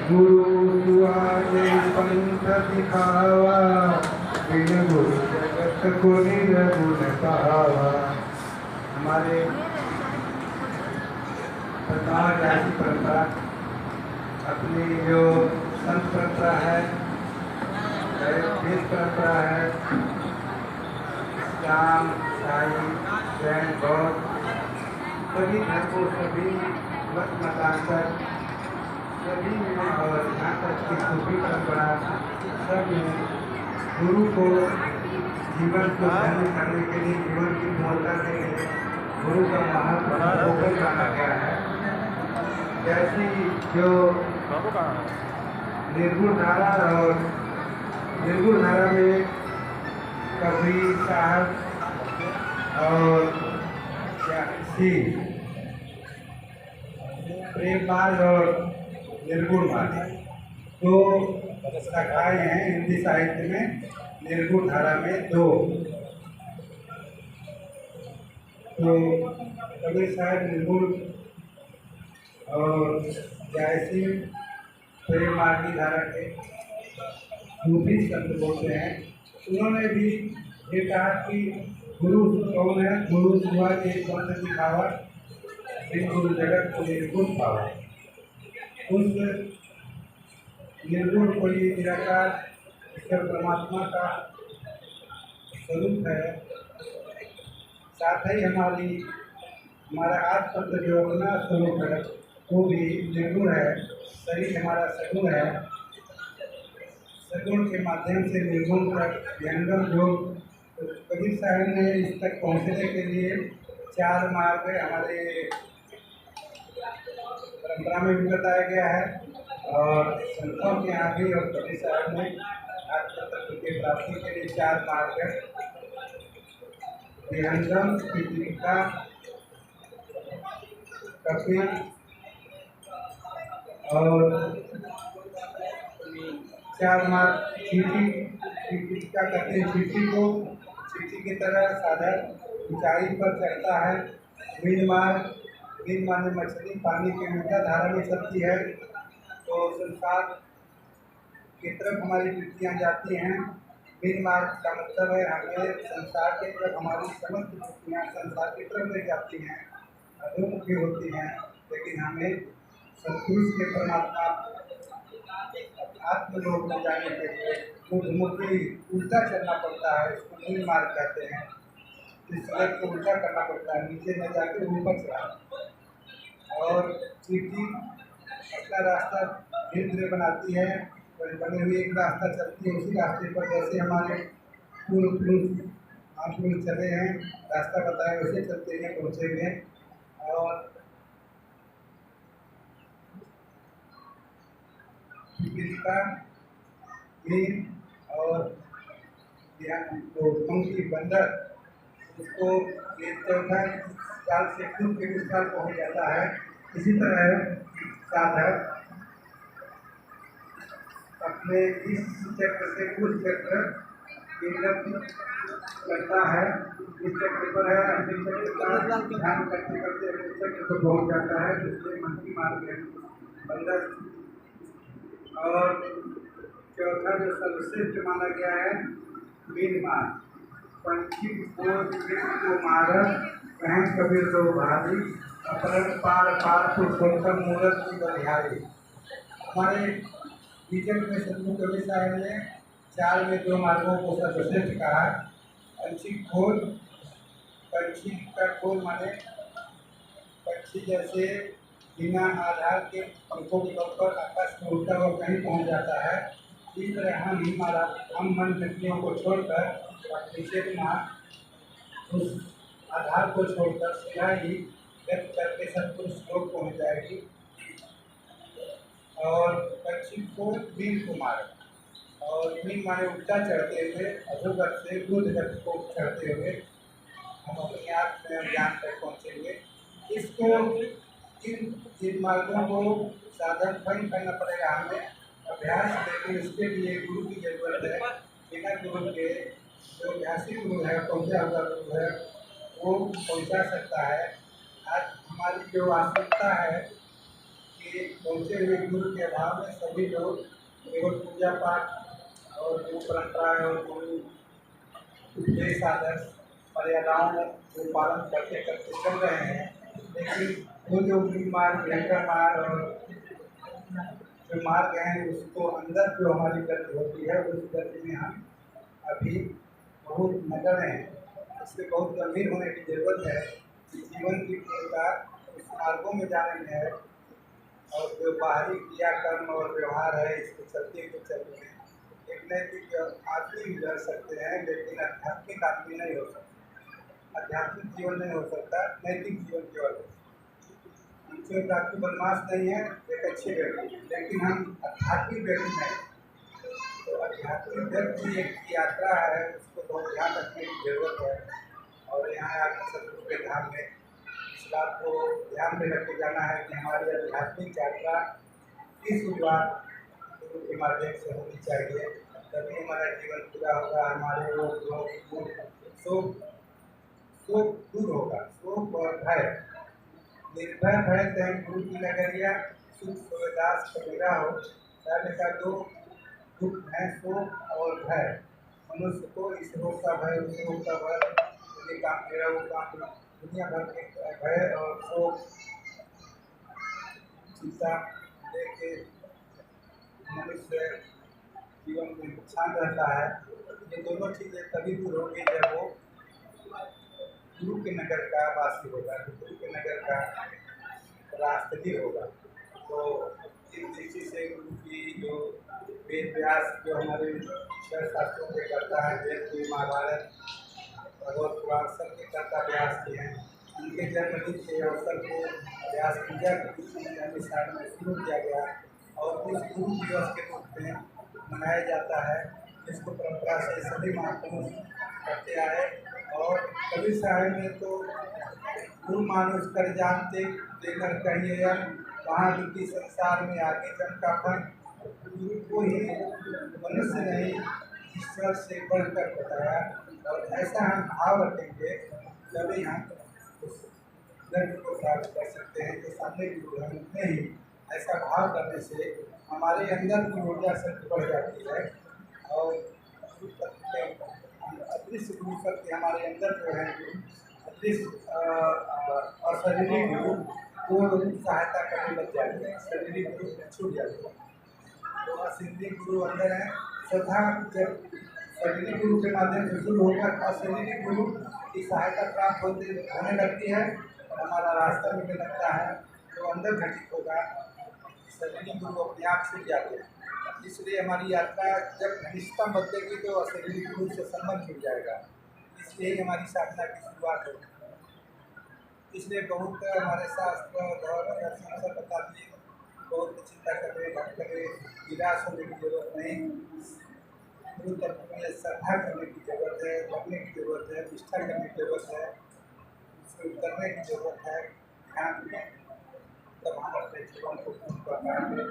गुरु दुआरे पंथ दिखावा, बिन गुरु जगत को निर्गुण पावा। हमारे प्रकार जाति परंपरा अपनी जो संत परंपरा है, वेद परंपरा है, इस्लाम, ईसाई, जैन, बौद्ध, सभी धर्मों, सभी मत मतांतर, सभी में और यहाँ तक की सूफी परंपरा सब में गुरु को जीवन को धन्य करने के लिए, जीवन की पूर्णता के लिए गुरु का महत्व फोकस माना गया है। जैसी जो निर्गुण धारा और निर्गुण धारा में कबीर साहब और प्रेम मार्ग और निर्गुण मार्ग दो शाखाएं हैं हिंदी साहित्य में। निर्गुण धारा में दो, तो कबीर साहब निर्गुण और जैसी प्रेम मार्ग की धारा के सूफी संत बोलते हैं। उन्होंने भी ये कहा कि गुरु कौन है? गुरु हुआ एक पंथ दिखावा, बिन गुरु जगत को निर्गुण पावा। उस निर्गुण को ये निराकार ईश्वर परमात्मा का स्वरूप है। साथ ही हमारा आत्म जो अपना स्वरूप है वो भी निर्गुण है। शरीर हमारा सगुण है। सगुण के माध्यम से निर्गुण तक विहंगम योग, कबीर साहब ने इस तक पहुँचने के लिए 4 मार्ग हमारे परंपरा में भी बताया गया है और संतों के यहाँ भी। और कबीर साहब ने आत्म तत्व की प्राप्ति के लिए 4 मार्ग है। विहंगम, पितृका, कपिल और 4 मार्ग। चीटी का कहते हैं, चीटी की तरह साधक ऊंचाई पर चढ़ता है। मीन माने मछली पानी के मीठा धारा में चलती है तो संसार की तरफ हमारी वृत्तियाँ जाती हैं। मीन मार्ग का मतलब है हमें संसार की तरफ हमारी समस्त वृत्तियाँ संसार की तरफ ले जाती हैं, अधोमुखी होती हैं, लेकिन हमें सत्पुरुष के परमात्मा आत्मलोक में जाने के लिए ऊर्ध्वमुखी उल्टा चलना पड़ता है। इसको मीन मार्ग कहते हैं। इस सड़क को उल्टा करना पड़ता है, नीचे न जाके ऊपर चढ़ा। और चीटी अपना रास्ता धीरे धीरे बनाती है, बने हुए एक रास्ता चलती है। उसी रास्ते पर जैसे हमारे पूर्व पुरुष चले हैं, रास्ता बताए वैसे चलते हैं, पहुँचेंगे। और का और तो पंक्ति बंदर उसको ये चौथा साल से खुद के विस्तार पहुँच जाता है। इसी तरह साधक अपने इस चक्र से उस चक्र करता है। इस चक्र पर है, अंतिम चक्र का ध्यान करते करते अपने चक्र को पहुँच जाता है। दूसरे मन की मार्ग है बंदर। और चौथा जो सर्वश्रेष्ठ माना गया है मीन मार्ग। पंछी को मारक कहें कबीर दो भारी, अपरन पार पार तो सोचम मूरत की बलिहारी। हमारे बीजन में सतगुरु कबीर साहब ने 4 में 2 मार्गों को सर्वश्रेष्ठ कहा। पंछी खोज, पंछी का खोज माने पक्षी जैसे बिना आधार के पंखों के ऊपर आकाश में उड़ता हुआ कहीं पहुंच जाता है। इस तरह हम मन वृत्तियों को छोड़कर उस आधार को छोड़कर सीधा ही व्यक्त करके सतपुरुष लोक पहुँच जाएगी। और पक्षी को मीन को मारे, और मीन माने उल्टा चढ़ते हुए अधोगत से बुद्धगत को चढ़ते हुए हम अपने आप में ज्ञान तक पहुँचेंगे। इसको इन मार्गों को साधन भंग करना पड़ेगा हमें। अभ्यास, लेकिन उसके लिए गुरु की जरूरत है। बिना गुरु के जो अभ्यासी गुरु है, पहुँचा हुआ गुरु है, वो पहुँचा सकता है। आज हमारी जो आवश्यकता है कि पहुँचे हुए गुरु के अभाव में सभी लोग केवल पूजा पाठ और जो परंपराएं और गुरु उपदेश आदर्श मर्यादाओं को पालन करते करते चल रहे हैं, लेकिन वो जो मार्ग भयंकर मार्ग और जो मार्ग हैं उसको अंदर जो हमारी गति होती है उस गति में हम अभी बहुत नगण्य हैं। इससे बहुत गंभीर होने की जरूरत है कि जीवन की पूर्णता उस मार्गों में जाने में है, और जो बाहरी क्रियाकर्म और व्यवहार है इसको चलते के चलते एक नैतिक आदमी भी रह सकते हैं, लेकिन आध्यात्मिक आदमी नहीं हो सकता। आध्यात्मिक जीवन नहीं हो सकता, नैतिक जीवन केवल हो सकता। हमसे प्राप्ति बदमाश नहीं है, एक अच्छे व्यक्ति, लेकिन हम आध्यात्मिक व्यक्ति नहीं। तो आध्यात्मिक व्यक्ति एक यात्रा है, उसको बहुत ध्यान रखने की जरूरत है। और यहाँ आकर सतगुरु के धाम में इस बात को ध्यान में रखे जाना है कि हमारी आध्यात्मिक यात्रा की शुरुआत गुरु के माध्यम से होनी चाहिए। तभी हमारा जीवन पूरा होगा, हमारे रोग शोक दूर होगा। शोक और भय, निर्भय भय तय गुरु की नगरिया, सुख सोदास कबीरा हो। पहले का दो दुख है, शोक और भय। मनुष्य को इस रोग का भय, उस रोग का भय, ये काम मेरा वो काम, दुनिया भर के भय और शोक चिंता लेके मनुष्य जीवन में नुकसान रहता है। ये दोनों चीज़ें तभी दूर होगी जब वो गुरु के नगर का वासी होगा, गुरु के नगर का राष्ट्रगीर होगा। तो इस दृष्टि से गुरु की जो वेद व्यास जो हमारे छह शास्त्रों के करता है, वेद की महाभारत भगवत पुराण सबके कर्ता व्यास जी हैं, उनके जन्मदिन के अवसर को व्यास पूजा के साथ में शुरू किया गया और इस गुरु दिवस के रूप में मनाया जाता है, जिसको परंपरा से सभी महापुरुष करते आए। और कभी साहेब में तो गुरु मानुष कर जानते देकर कहिए वहाँ दुखी संसार में आगे जन का फल। गुरु को ही मनुष्य नहीं ईश्वर से बढ़कर बताया, और ऐसा हम भाव रखेंगे तभी हम उस लक्ष्य को प्राप्त कर सकते हैं। जो सामने गुरु है उनमें ही ऐसा भाव करने से हमारे अंदर की ऊर्जा शक्ति बढ़ जाती है, और अदृश्य गुरु शक्ति हमारे अंदर जो है अदृश्य अशरीरी गुरु को सहायता करने लग जाती है, शरीरी गुरु छूट जाती है। तो अशरीरी गुरु अंदर है तथा जब शरीरी गुरु के माध्यम से शुरू होकर अशरीरी गुरु की सहायता प्राप्त होने लगती है और हमारा रास्ता मिलने लगता है, जो अंदर घटित होगा शरीरी गुरु अपने आप छूट जाते हैं। इसलिए हमारी यात्रा जब घनिष्ठता बदलेगी तो शरीरी गुरु से संबंध जुड़ जाएगा, इसलिए हमारी साधना की शुरुआत होगी। इसलिए बहुत हमारे शास्त्र धर्म दर्शन सब बताते हैं, बहुत चिंता करें, भक्त करें, निराश होने की जरूरत नहीं। गुरु तत्व में श्रद्धा करने की जरूरत है, लगने की जरूरत है, निष्ठा करने की जरूरत है, उसको करने की जरूरत है। ध्यान में तब हम अपने जीवन को पूर्ण कर पाएंगे।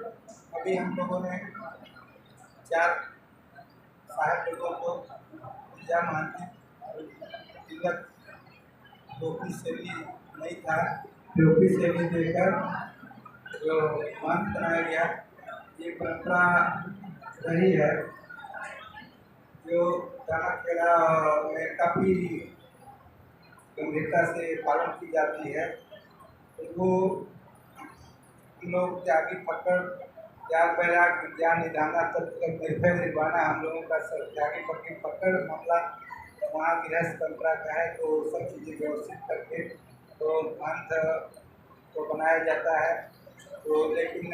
अभी हम लोगों ने 4 साहब लोगों को पूजा मानती तिलक टोपी शैली नहीं था, टोपी शैली देकर जो मान बनाया गया, ये परंपरा रही है जो दाना में काफ़ी गंभीरता से पालन की जाती है। वो लोग त्यागी पकड़ त्याग वैराग विज्ञान निधाना तत्व निर्भय निर्वाणा हम लोगों का त्यागी पकड़ मामला वहाँ गृहस्थ परंपरा का है। तो सब चीज़ें व्यवस्थित करके तो ग्रंथ को बनाया जाता है। तो लेकिन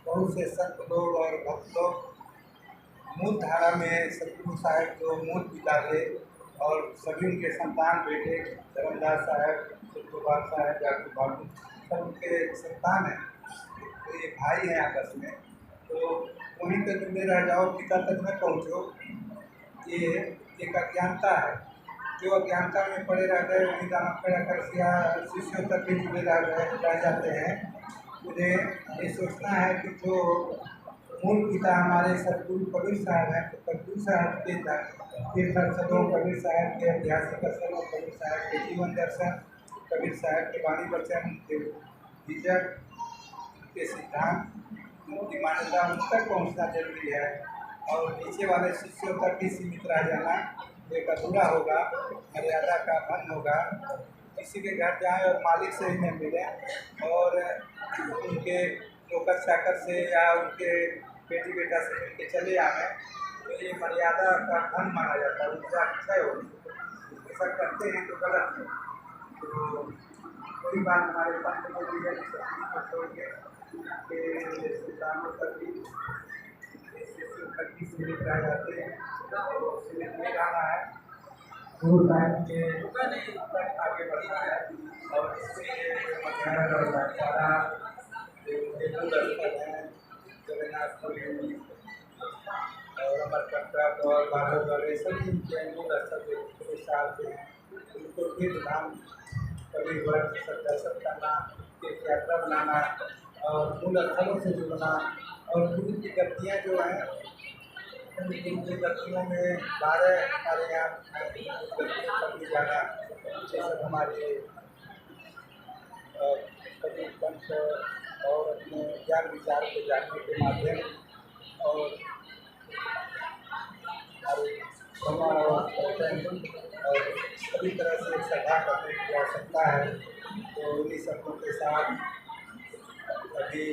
बहुत से संत लोग और भक्त लोग मूल धारा में सतगुरु साहब जो मूल पिता थे और सभी उनके संतान बेटे धर्मदास साहब, सुखगोपाल साहब, जागरूक बाबू सब उनके संतान हैं, तो ये भाई हैं आपस में। तो वहीं तक जुड़े रह जाओ, पिता तक न पहुँचो, ये एक अज्ञानता है। जो अज्ञानता में पड़े रह गए वहीं दाना खड़ा कर शिष्यों तक भी जुड़े रह जाते हैं। मुझे ये सोचना है कि जो मूल पिता हमारे सतगुरु कबीर साहब हैं। तो कबीर साहब के तीर्थस्थलों, कबीर साहब के ऐतिहासिक स्थलों, कबीर साहब के जीवन दर्शन, कबीर साहब के वाणी वचन, उनके विजन, उनके सिद्धांत, उनकी मान्यता उन तक पहुँचना जरूरी है। और नीचे वाले शिष्यों तक भी सीमित रह जाना एक अधूरा होगा, मर्यादा का भंग होगा। किसी के घर जाएं और मालिक से ही न मिलें और उनके नौकर चाकर से या उनके बेटी बेटा से मिल के चले आएँ, तो ये मर्यादा का भंग माना जाता है, उनका क्षय हो। ऐसा करते हैं तो गलत है। तो वही बात हमारे पंथ में भी है कि सभी को छोड़ के सुल्तानों तक भी तक भी सीमित रह जाते हैं। तो सीमित नहीं रहना है, गुरु साहब के तक आगे बढ़ना है। और इसलिए मध्यान्ह और भाईचारा जो स्थल हैं, जगन्नाथपुरी और अमरकंटक और बारहगढ़, सभी उनके मूल स्थल जो साल के हैं, उनको तीर्थधाम कभी वर्ष सब दर्शन करना, तीर्थ यात्रा बनाना और मूल स्थलों से जुड़ना। और गुरु की गतियाँ जो हैं, उन गतियों में 12 हमारे यहाँ गतियों पर भी जाना, ये सब हमारे कभी पंथ और अपने ज्ञान विचार को जानने के माध्यम और भ्रमण और पर्यटन और सभी तरह से सभा करने की आवश्यकता है। तो उन्हीं सबों के साथ अभी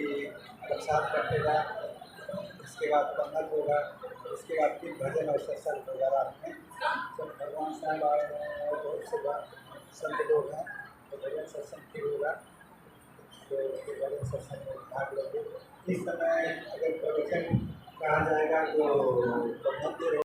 प्रसाद कटेगा, इसके बाद पंगल होगा, इसके बाद फिर भजन और सत्संग होगा। रात में सब भगवान साहब आए हैं और बहुत से संत लोग हैं, तो भजन सत्संग फिर होगा। तो भजन सत्संग में भाग लेंगे। इस समय अगर प्रवचन कहा जाएगा तो मंदिर